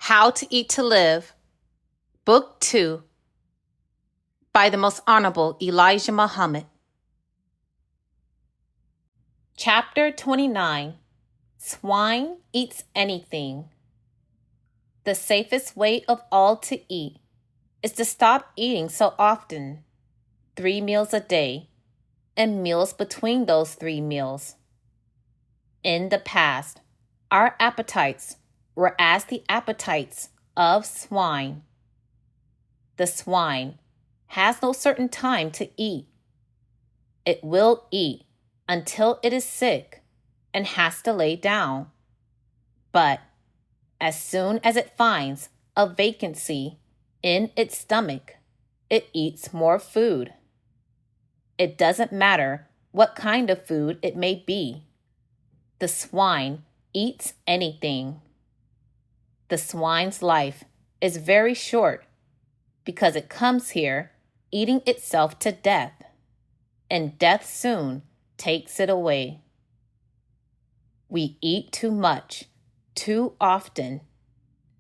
How to Eat to Live, Book 2, by the Most Honorable Elijah Muhammad. Chapter 29, Swine Eats Anything. The safest way of all to eat is to stop eating so often, 3 meals a day, and meals between those 3 meals. In the past, our appetites were as the appetites of swine. The swine has no certain time to eat. It will eat until it is sick and has to lay down. But as soon as it finds a vacancy in its stomach, it eats more food. It doesn't matter what kind of food it may be. The swine eats anything. The swine's life is very short because it comes here eating itself to death, and death soon takes it away. We eat too much, too often,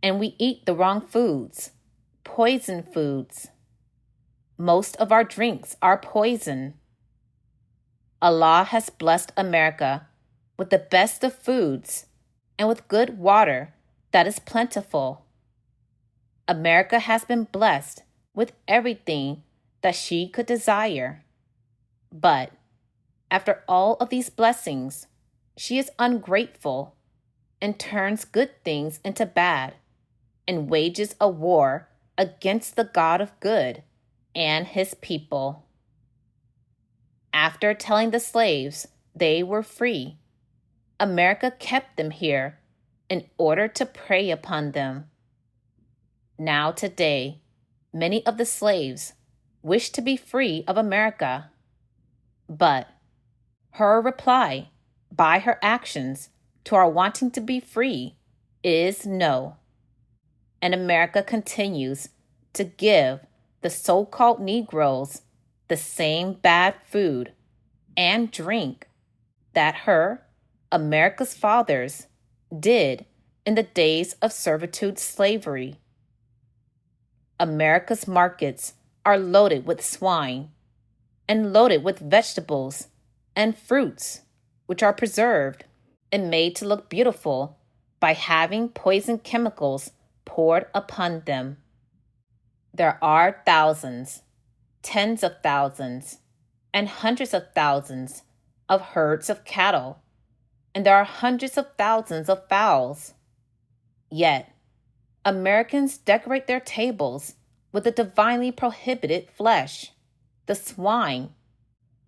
and we eat the wrong foods, poison foods. Most of our drinks are poison. Allah has blessed America with the best of foods and with good water that is plentiful. America has been blessed with everything that she could desire. But after all of these blessings, she is ungrateful and turns good things into bad and wages a war against the God of good and his people. After telling the slaves they were free, America kept them here in order to prey upon them. Now today, many of the slaves wish to be free of America, but her reply by her actions to our wanting to be free is no. And America continues to give the so-called Negroes the same bad food and drink that her, America's fathers, did in the days of servitude slavery. America's markets are loaded with swine and loaded with vegetables and fruits which are preserved and made to look beautiful by having poison chemicals poured upon them. There are thousands, tens of thousands, and hundreds of thousands of herds of cattle, and there are hundreds of thousands of fowls. Yet, Americans decorate their tables with the divinely prohibited flesh, the swine,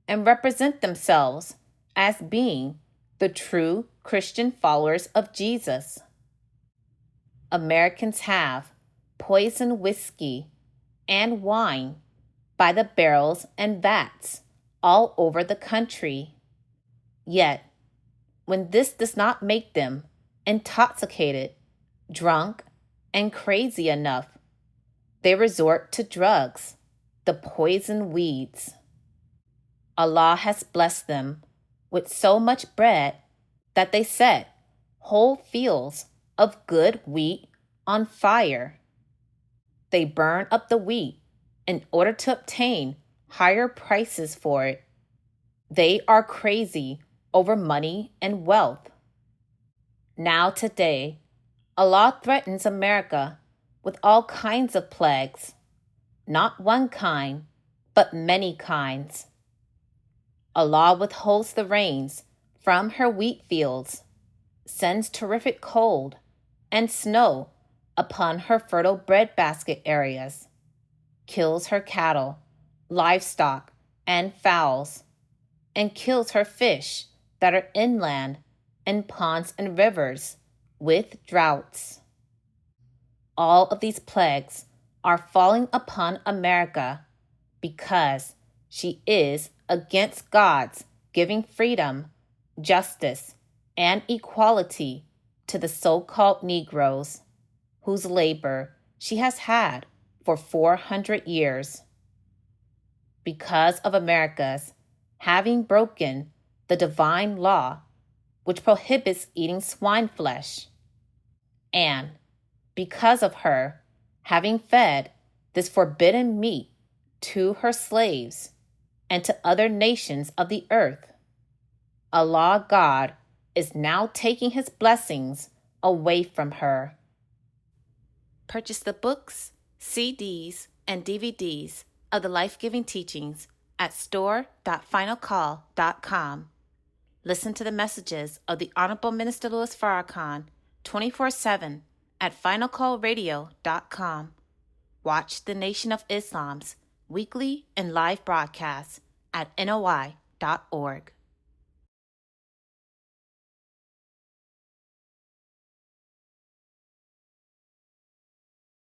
and represent themselves as being the true Christian followers of Jesus. Americans have poison whiskey and wine by the barrels and vats all over the country. Yet, when this does not make them intoxicated, drunk, and crazy enough, they resort to drugs, the poison weeds. Allah has blessed them with so much bread that they set whole fields of good wheat on fire. They burn up the wheat in order to obtain higher prices for it. They are crazy over money and wealth. Now today, Allah threatens America with all kinds of plagues, not one kind, but many kinds. Allah withholds the rains from her wheat fields, sends terrific cold and snow upon her fertile breadbasket areas, kills her cattle, livestock, and fowls, and kills her fish that are inland in ponds and rivers with droughts. All of these plagues are falling upon America because she is against God's giving freedom, justice, and equality to the so-called Negroes, whose labor she has had for 400 years. Because of America's having broken the divine law which prohibits eating swine flesh, and because of her having fed this forbidden meat to her slaves and to other nations of the earth. Allah God is now taking his blessings away from her. Purchase the books, CDs, and DVDs of the life-giving teachings at store.finalcall.com. Listen to the messages of the Honorable Minister Louis Farrakhan 24/7 at finalcallradio.com. Watch the Nation of Islam's weekly and live broadcasts at NOI.org.